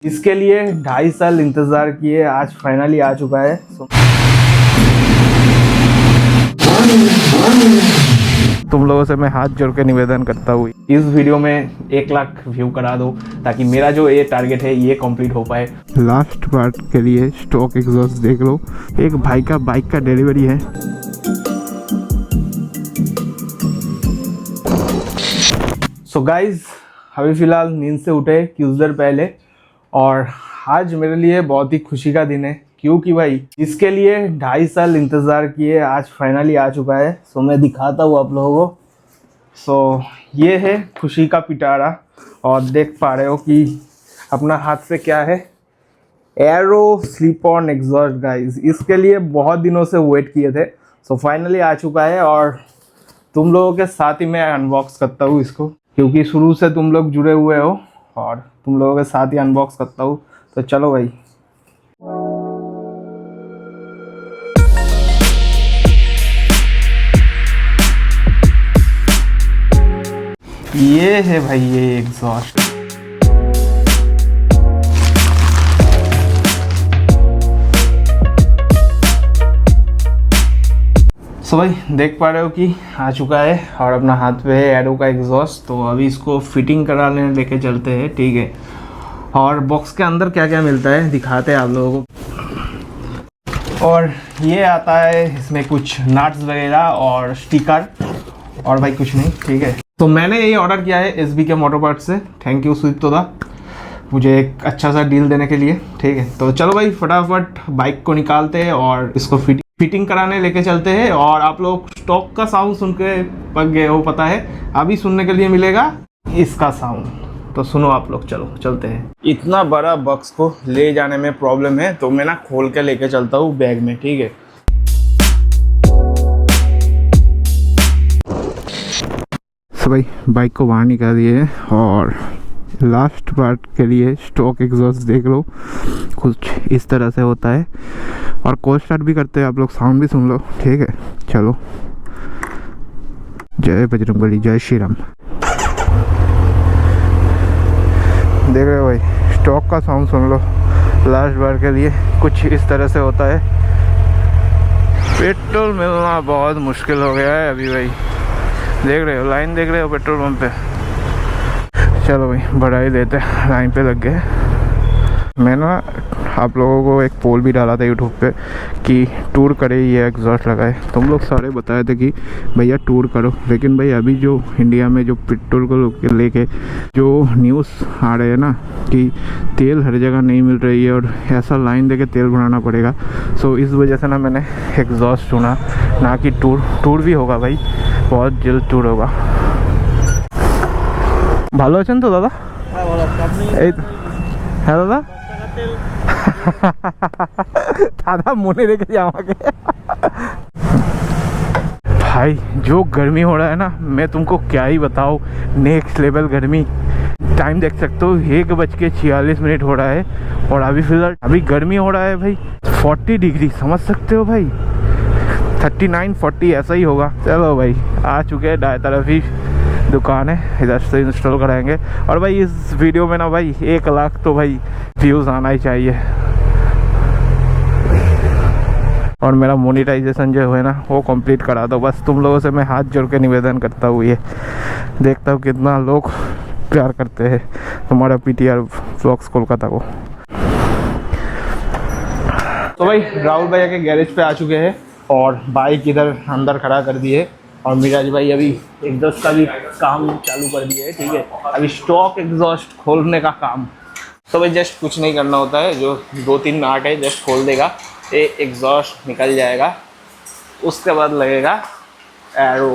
इसके लिए 2.5 साल इंतजार किए, आज फाइनली आ चुका है। तुम लोगों से मैं हाथ जोड़ के निवेदन करता हूँ इस वीडियो में 1 लाख व्यू करा दो ताकि मेरा जो ये टारगेट है ये कंप्लीट हो पाए। लास्ट पार्ट के लिए स्टॉक एग्जॉस्ट देख लो, एक भाई का बाइक का डिलीवरी है। सो गाइज, अभी फिलहाल नींद से उठे कुछ देर पहले और आज मेरे लिए बहुत ही खुशी का दिन है क्योंकि भाई इसके लिए 2.5 साल इंतज़ार किए, आज फाइनली आ चुका है। सो मैं दिखाता हूँ आप लोगों को। सो ये है खुशी का पिटारा और देख पा रहे हो कि अपना हाथ से क्या है, arrow slip on exhaust guys. इसके लिए बहुत दिनों से वेट किए थे। सो फाइनली आ चुका है और तुम लोगों के साथ ही मैं अनबॉक्स करता हूँ इसको क्योंकि शुरू से तुम लोग जुड़े हुए हो और तुम लोगों के साथ ही अनबॉक्स करता हूँ। तो चलो भाई। ये है भाई ये एग्जॉस्ट। सो भाई देख पा रहे हो कि आ चुका है और अपना हाथ पे है एरो का एग्जॉस्ट। तो अभी इसको फिटिंग कराने लेके चलते हैं, ठीक है। और बॉक्स के अंदर क्या क्या मिलता है दिखाते हैं आप लोगों को। और ये आता है, इसमें कुछ नट्स वगैरह और स्टिकर और भाई कुछ नहीं, ठीक है। तो मैंने ये ऑर्डर किया है SBK मोटर पार्ट्स से। थैंक यू स्वीप तोदा मुझे एक अच्छा सा डील देने के लिए, ठीक है। तो चलो भाई फटाफट बाइक को निकालते हैं और इसको फिटिंग कराने लेके चलते हैं। और आप लोग स्टॉक का साउंड सुन के पक गए हो, पता है। अभी सुनने के लिए मिलेगा इसका साउंड, तो सुनो आप लोग। चलो चलते हैं। इतना बड़ा बॉक्स को ले जाने में प्रॉब्लम है तो मैं ना खोल के लेके चलता हूँ बैग में, ठीक है। तो भाई बाइक को बाहर निकाल दिए और लास्ट पार्ट के लिए स्टॉक एग्जॉस्ट देख लो, कुछ इस तरह से होता है। और कोल्ड स्टार्ट भी करते हैं, आप लोग साउंड भी सुन लो, ठीक है। चलो, जय बजरंगबली, जय श्री राम। देख रहे हो भाई, स्टॉक का साउंड सुन लो। लास्ट बार के लिए कुछ इस तरह से होता है। पेट्रोल मिलना बहुत मुश्किल हो गया है अभी भाई। देख रहे हो लाइन, देख रहे हो पेट्रोल पंप पे। चलो भाई बढ़ा ही देते, लाइन पे लग गए। मैं ना आप लोगों को एक पोल भी डाला था यूट्यूब पे कि टूर करे ये एग्जॉस्ट लगाए। तुम लोग सारे बताए थे कि भैया टूर करो, लेकिन भाई अभी जो इंडिया में जो पेट्रोल को लेके जो न्यूज़ आ रहे हैं ना कि तेल हर जगह नहीं मिल रही है और ऐसा लाइन देके तेल भराना पड़ेगा। सो इस वजह से ना मैंने एग्जॉस्ट चुना, ना कि टूर भी होगा भाई, बहुत जल्द टूर होगा। ভালো আছেন তো দাদা? হ্যাঁ ভালো আছি। আপনি? এই হ্যাঁ দাদা। দাদা মনে রেখেছি আমাকে। भाई जो गर्मी हो रहा है ना, मैं तुमको क्या ही बताऊँ, नेक्स्ट लेवल गर्मी। टाइम देख सकते हो 1:46 हो रहा है और अभी फिलहाल अभी गर्मी हो रहा है भाई 40 डिग्री, समझ सकते हो भाई। 39-40 ऐसा ही होगा। चलो भाई आ चुके हैं, दाएं तरफ ही दुकान है, इधर से इंस्टॉल कराएंगे। और भाई इस वीडियो में ना भाई 1 लाख तो भाई व्यूज़ आना ही चाहिए और मेरा मोनेटाइजेशन जो है ना वो कंप्लीट करा दो बस। तुम लोगों से मैं हाथ जोड़ के निवेदन करता हूँ, ये देखता हूँ कितना लोग प्यार करते हैं तुम्हारा PTR व्लॉग्स कोलकाता को। तो भाई राहुल भैया के गैरेज पे आ चुके हैं और बाइक इधर अंदर खड़ा कर दिए और मिराज भाई अभी एग्जॉस्ट का भी काम चालू कर दिया है, ठीक है। अभी स्टॉक एग्जॉस्ट खोलने का काम। तो भाई जस्ट कुछ नहीं करना होता है, जो 2-3 नाट है जस्ट खोल देगा, ये एग्जॉस्ट निकल जाएगा। उसके बाद लगेगा एरो।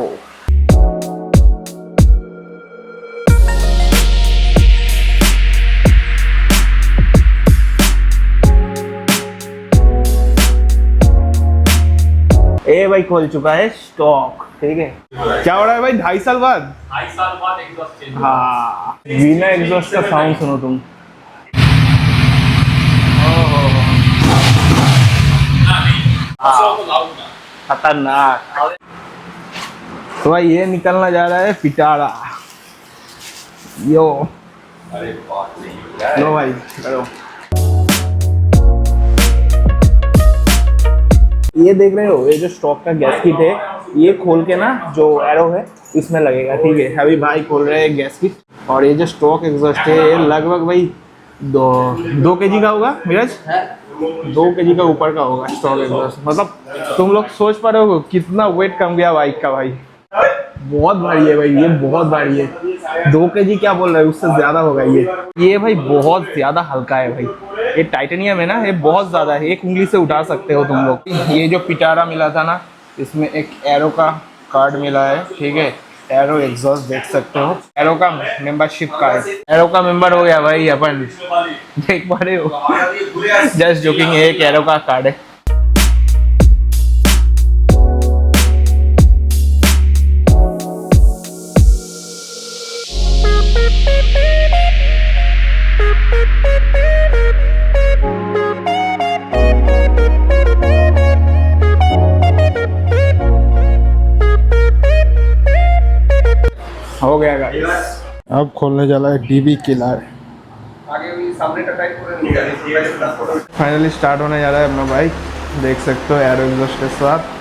ये भाई खोल चुका है स्टॉक, ठीक है। क्या हो रहा है भाई 2.5 साल बाद? 2.5 साल बाद एग्जॉस्ट चेंज। हाँ, बिना एग्जॉस्ट का साउंड सुनो तुम। खतरनाक। तो भाई ये निकलना जा रहा है पिटारा। यो अरे बात नहीं लो भाई करो। ये देख रहे हो, ये जो स्टॉक का गैस किट है, ये खोल के ना जो एरो है इसमें लगेगा, ठीक है। अभी भाई खोल रहे हैं गैस किट। और ये जो स्टॉक एग्जॉस्ट है ये लगभग भाई 2 kg का होगा नीरज, 2 kg का ऊपर का होगा स्टॉक एग्जॉस्ट। मतलब तुम लोग सोच पा रहे हो कितना वेट कम गया बाइक का भाई। बहुत भारी है भाई, ये बहुत भारी है। 2 kg क्या बोल रहे हैं, उससे ज्यादा होगा ये भाई बहुत ज्यादा हल्का है भाई। ये टाइटेनियम है ना, ये बहुत ज्यादा है, एक उंगली से उठा सकते हो तुम लोग। ये जो पिटारा मिला था ना, इसमें एक एरो का कार्ड मिला है, ठीक है। एरो एग्जॉस्ट देख सकते हो, एरो का मेंबरशिप कार्ड। एरो का मेंबर हो गया भाई अपन, देख पा रहे हो। जस्ट जोकिंग, एक एरो का कार्ड है। हो गया गाइस, अब खोलने जा रहा है डीबी किलर। आगे भी सामने का टाइप पूरा फाइनली स्टार्ट होने जा रहा है अपना बाइक, देख सकते हो एरो एग्जॉस्ट के साथ।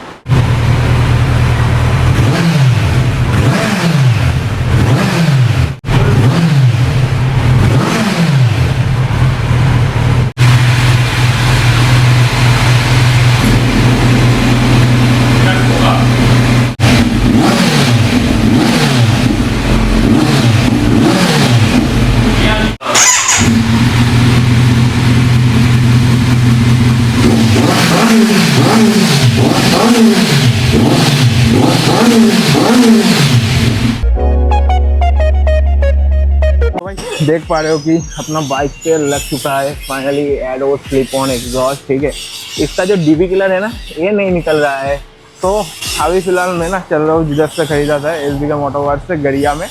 देख पा रहे हो कि अपना बाइक पे लग चुका है finally arrow slip on exhaust, ठीक है। इसका जो डीबी किलर है ना, ये नहीं निकल रहा है। तो अभी फिलहाल मैं ना चल रहा हूँ, जिधर से खरीदा था एसबी का मोटरवर्क से गरिया में,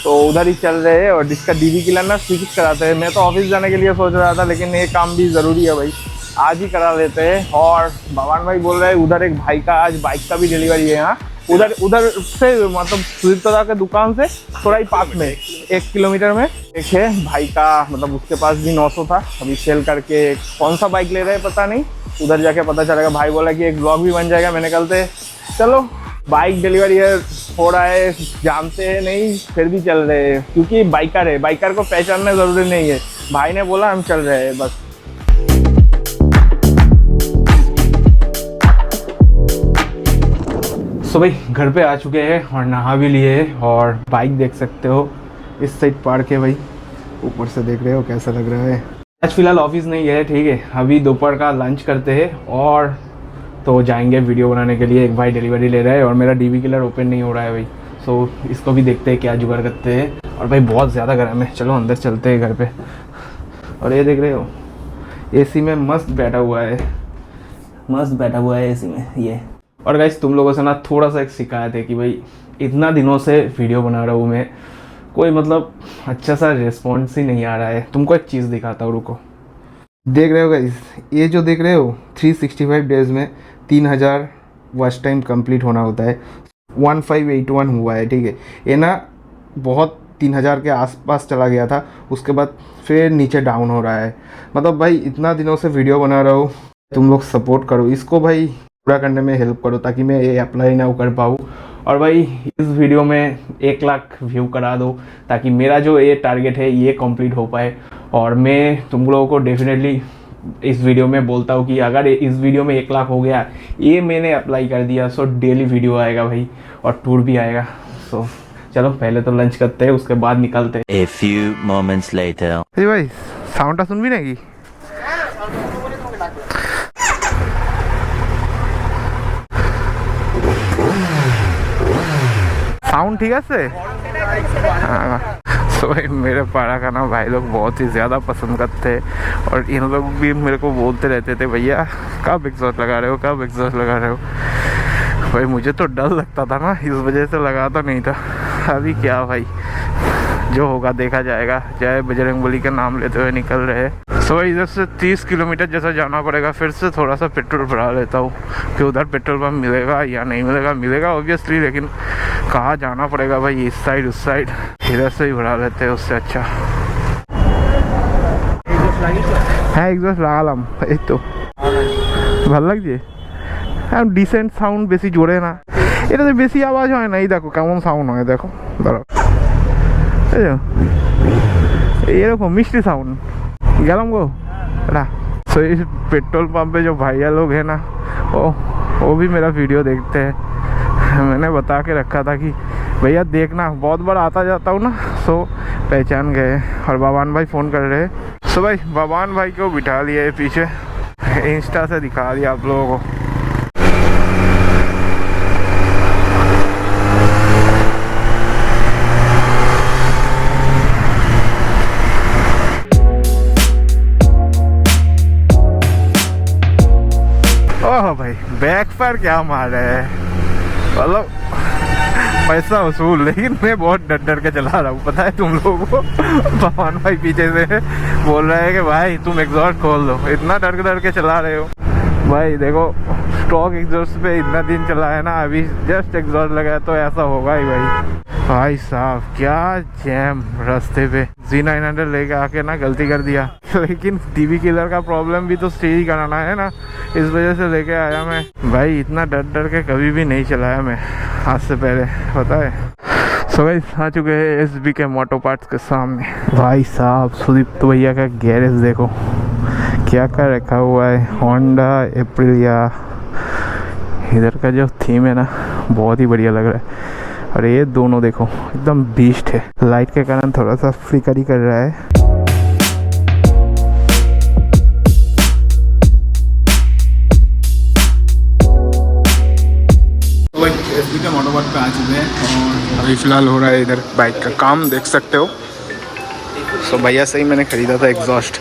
तो उधर ही चल रहे हैं। और जिसका डीबी किलर ना स्विच कराते हैं। मैं तो ऑफिस जाने के लिए सोच रहा था, लेकिन ये काम भी ज़रूरी है भाई, आज ही करा लेते हैं। और भगवान भाई बोल रहे हैं उधर एक भाई का आज बाइक का भी डिलीवरी है यहाँ, उधर से मतलब सुदीप्ता के दुकान से थोड़ा ही पास में 1 किलोमीटर में एक है भाई का, मतलब उसके पास भी 900 था, अभी सेल करके कौन सा बाइक ले रहे हैं पता नहीं, उधर जाके पता चलेगा। भाई बोला कि एक ब्लॉग भी बन जाएगा। मैंने कल से चलो बाइक डिलीवरी हो रहा है, जानते हैं नहीं फिर भी चल रहे हैं, क्योंकि बाइकर है, बाइकर को पहचानना ज़रूरी नहीं है। भाई ने बोला हम चल रहे हैं बस। सो भाई घर पे आ चुके हैं और नहा भी लिए हैं, और बाइक देख सकते हो इस साइड पार्क है भाई, ऊपर से देख रहे हो कैसा लग रहा है। आज फिलहाल ऑफिस नहीं गए, ठीक है। अभी दोपहर का लंच करते हैं और तो जाएंगे वीडियो बनाने के लिए। एक भाई डिलीवरी ले रहा है और मेरा डीबी किलर ओपन नहीं हो रहा है भाई, सो इसको भी देखते हैं क्या जुगाड़ करते हैं। और भाई बहुत ज़्यादा गर्म है, चलो अंदर चलते हैं घर पे। और ये देख रहे हो एसी में मस्त बैठा हुआ है, मस्त बैठा हुआ है एसी में ये। और गाइस तुम लोगों से ना थोड़ा सा एक शिकायत है कि भाई इतना दिनों से वीडियो बना रहा हूँ मैं, कोई मतलब अच्छा सा रिस्पॉन्स ही नहीं आ रहा है। तुमको एक चीज़ दिखाता हूँ, रुको। देख रहे हो गाइस, ये जो देख रहे हो 365 डेज़ में 3000 वॉच टाइम कंप्लीट होना होता है। 1581 हुआ है, ठीक है। ये ना बहुत 3000 के आसपास चला गया था, उसके बाद फिर नीचे डाउन हो रहा है। मतलब भाई इतना दिनों से वीडियो बना रहा हूँ, तुम लोग सपोर्ट करो इसको भाई, पूरा करने में हेल्प करो ताकि मैं ये अप्लाई ना कर पाऊँ। और भाई इस वीडियो में 1 लाख व्यू करा दो ताकि मेरा जो ये टारगेट है ये कंप्लीट हो पाए। और मैं तुम लोगों को डेफिनेटली इस वीडियो में बोलता हूँ कि अगर इस वीडियो में 1 लाख हो गया, ये मैंने अप्लाई कर दिया, सो डेली वीडियो आएगा भाई और टूर भी आएगा। सो चलो पहले तो लंच करते हैं, उसके बाद निकलते हैं। A few moments later. अरे भाई साउंडটা শুনবি নাকি? साउंड ठीक है। हाँ तो भाई मेरे पारा का ना भाई लोग बहुत ही ज़्यादा पसंद करते हैं, और इन लोग भी मेरे को बोलते रहते थे भैया कब एग्जॉस्ट लगा रहे हो, कब एग्जॉस्ट लगा रहे हो। भाई मुझे तो डर लगता था ना, इस वजह से लगाता नहीं था। अभी क्या भाई जो होगा देखा जाएगा, जय बजरंगबली का नाम लेते हुए निकल रहे हैं। सो भाई इधर से 30 किलोमीटर जैसा जाना पड़ेगा, फिर से थोड़ा सा पेट्रोल भरा लेता हूँ कि उधर पेट्रोल पंप मिलेगा या नहीं मिलेगा। मिलेगा ऑब्वियसली, लेकिन कहाँ जाना पड़ेगा भाई, इस साइड उस साइड, इधर से ही भरा लेते हैं उससे अच्छा। হ্যাঁ এক্সজস্ট লাগালাম, এই তো ভালো লাগছে। হ্যাঁ ডিসেন্ট সাউন্ড, বেশি জোরে না, এটাতে বেশি আওয়াজ হয় না। এই দেখো কেমন সাউন্ড হয়, দেখো দাঁড়াও, এরকম मिष्टी साउंड। गलम गो ना। सो इस पेट्रोल पंप पे जो भैया लोग हैं ना, वो भी मेरा वीडियो देखते हैं। मैंने बता के रखा था कि भैया देखना, बहुत बार आता जाता हूँ ना, सो पहचान गए। और बाबान भाई फ़ोन कर रहे हैं। सो भाई बाबान भाई को बिठा लिया है पीछे, इंस्टा से दिखा दिया आप लोगों को। ओह भाई बैक पर क्या मार रहे हैं, मतलब पैसा वसूल। लेकिन मैं बहुत डर डर के चला रहा हूँ, पता है तुम लोगों को। पवन भाई पीछे से बोल रहे हैं कि भाई तुम एग्जॉस्ट खोल दो, इतना डर के चला रहे हो। भाई देखो स्टॉक एग्जॉस्ट पे इतना दिन चला है ना, अभी जस्ट एग्जॉस्ट लगा है तो ऐसा होगा ही भाई। भाई साहब क्या जैम रास्ते पे। Z900 लेके आके ना गलती कर दिया। लेकिन टीवी किलर का प्रॉब्लम भी तो सही कराना है ना, इस वजह से लेके आया मैं। भाई इतना डर के कभी भी नहीं चलाया मैं आज से पहले, पता है। सो गाइस आ चुके हैं SB के मोटो पार्ट्स के सामने। भाई साहब सुदीप्त भैया का गैरेज देखो क्या क्या रखा हुआ है, होंडा एप्रिलिया। इधर का जो थीम है ना बहुत ही बढ़िया लग रहा है। और ये दोनों देखो एकदम बीस्ट है, लाइट के कारण थोड़ा सा फ्लिकरी कर रहा है। SB के मोटो पार्ट पे आ चुके हैं और अभी फिलहाल हो रहा है इधर बाइक का काम, देख सकते हो। सो भैया से ही मैंने खरीदा था एग्जॉस्ट।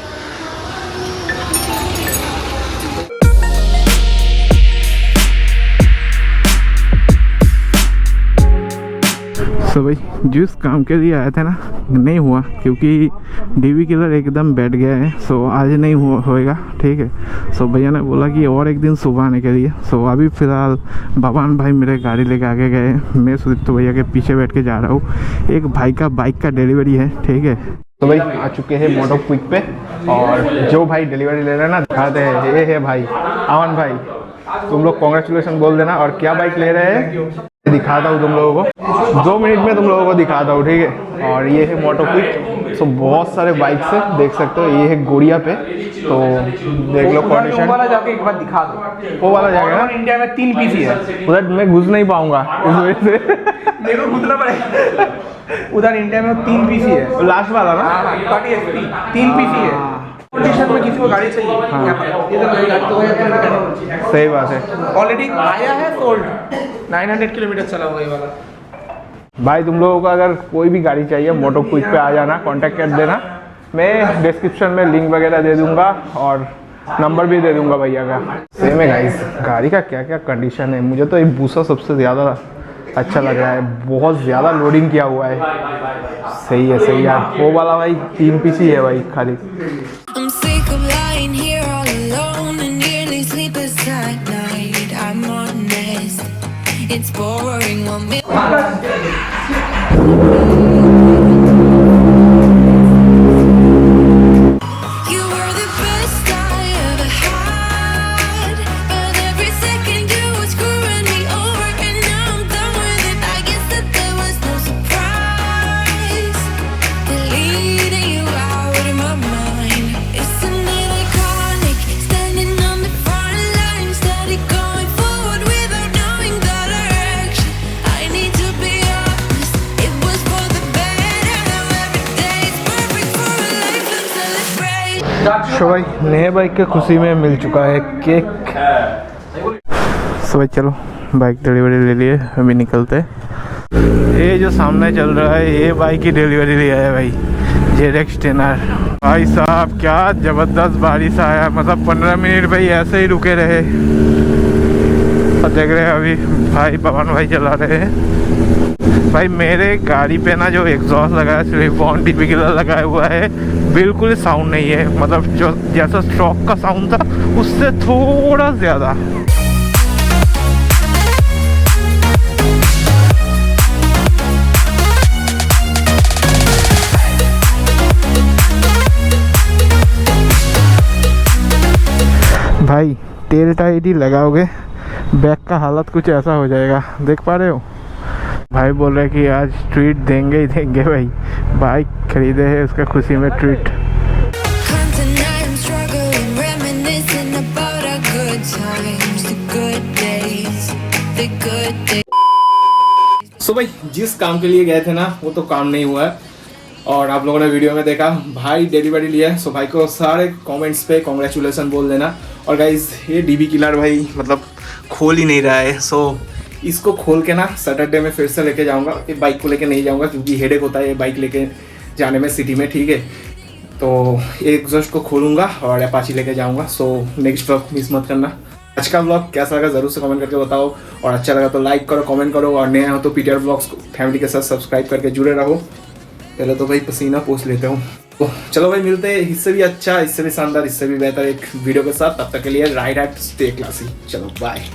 सो भाई जिस काम के लिए आया था ना नहीं हुआ, क्योंकि DV किलर एकदम बैठ गया है। सो आज नहीं होएगा, ठीक है। सो भैया ने बोला कि और एक दिन सुबह आने के लिए। सो अभी फ़िलहाल बाबान भाई मेरे गाड़ी लेके आगे गए, मैं सुदीप्त भैया के पीछे बैठ के जा रहा हूँ। एक भाई का बाइक का डिलीवरी है, ठीक है। तो भाई आ चुके हैं मोटो क्विक पे, और जो भाई डिलीवरी ले रहे हैं ना दिखाते हैं। ये है भाई अमन भाई, तुम लोग कॉन्ग्रेचुलेसन बोल देना। और क्या बाइक ले रहे हैं दिखाता हूँ तुम लोगों को, 2 मिनट में तुम लोगों को दिखाता हूँ, ठीक है। और ये है मोटो क्विक। सो बहुत सारे बाइक्स है, देख सकते हो। ये है गोड़िया पे, तो देख लो कंडीशन। वाला जाके एक बार दिखा दो, वो वाला जाएगा ना, इंडिया में 3 पीस ही है। उधर मैं घुस नहीं पाऊंगा इस वजह से, मेरे को घुसना पड़ेगा। उधर इंडिया में 3 पीस ही है, लास्ट वाला ना। 3 पीस ही है। कंडीशन में किसी को गाड़ी चाहिए, सही बात है। ऑलरेडी आया है, सोल्ड 900 किलोमीटर चला हुआ ये वाला। भाई तुम लोगों को अगर कोई भी गाड़ी चाहिए मोटो क्विक पे आ जाना, कांटेक्ट कर देना। मैं डिस्क्रिप्शन में लिंक वगैरह दे दूंगा और नंबर भी दे दूंगा भैया का। सेम है गाइस, गाड़ी का क्या क्या कंडीशन है। मुझे तो ये बूसा सबसे ज़्यादा अच्छा लग रहा है, बहुत ज़्यादा लोडिंग किया हुआ है। सही है सही है। वो वाला भाई 3 पीस ही है भाई खाली। It's boring when we You were the best I ever had, but every second you were screwing me over, and now I'm done with it. I guess that there was no surprise. Deleting you out of my mind. Isn't it iconic? Standing on the front line, steady going forward without knowing the direction. I need to be honest, it was for the better. Now every day is perfect for a lifelong celebration. सो भाई नए bike के खुशी में मिल चुका है cake. सो भाई चलो bike delivery ले लिए, अभी निकलते हैं। ये जो सामने चल रहा है ये बाइक की डिलीवरी लिया है भाई, ZX 10R। भाई साहब क्या ज़बरदस्त बारिश आया, मतलब 15 मिनट भाई ऐसे ही रुके रहे। और देख रहे हैं अभी भाई पवन भाई चला रहे हैं। भाई मेरे गाड़ी पे ना जो एग्जॉस्ट लगा है सिर्फ बॉन्ड DV किलर लगाया हुआ है, बिल्कुल साउंड नहीं है। मतलब जो जैसा स्ट्रोक का साउंड था उससे थोड़ा ज़्यादा। भाई तेल टाइट ही लगाओगे, बैग का हालत कुछ ऐसा हो जाएगा, देख पा रहे हो। भाई बोल रहे कि आज ट्रीट देंगे ही देंगे भाई, बाइक खरीदे है उसका खुशी में treat. Come tonight, I'm struggling, reminiscing about our good times, the good days, the good days. सो भाई जिस काम के लिए गए थे ना वो तो काम नहीं हुआ है, और आप लोगों ने वीडियो में देखा भाई डिलीवरी लिया है। सो भाई को सारे कमेंट्स पे कॉन्ग्रेचुलेसन बोल देना। और गाइज ये डीबी किलर भाई मतलब खोल ही नहीं रहा है, सो इसको खोल के ना सैटरडे में फिर से लेके जाऊंगा। ये बाइक को लेके नहीं जाऊंगा क्योंकि हेडेक होता है ये बाइक लेके जाने में सिटी में, ठीक है। तो एक एग्जॉस्ट को खोलूंगा और अपाची लेके जाऊंगा। सो नेक्स्ट व्लॉग मिस मत करना। आज का व्लॉग कैसा लगा ज़रूर से कमेंट करके बताओ, और अच्छा लगा तो लाइक करो, कमेंट करो, और नया हो तो पीटीआर व्लॉग्स को फैमिली के साथ सब्सक्राइब करके जुड़े रहो। पहले तो भाई पसीना पोंछ लेता हूँ। तो चलो भाई मिलते हैं इससे भी अच्छा, इससे भी शानदार, इससे भी बेहतर एक वीडियो के साथ। तब तक के लिए राइड एट स्टे क्लासी। चलो बाय।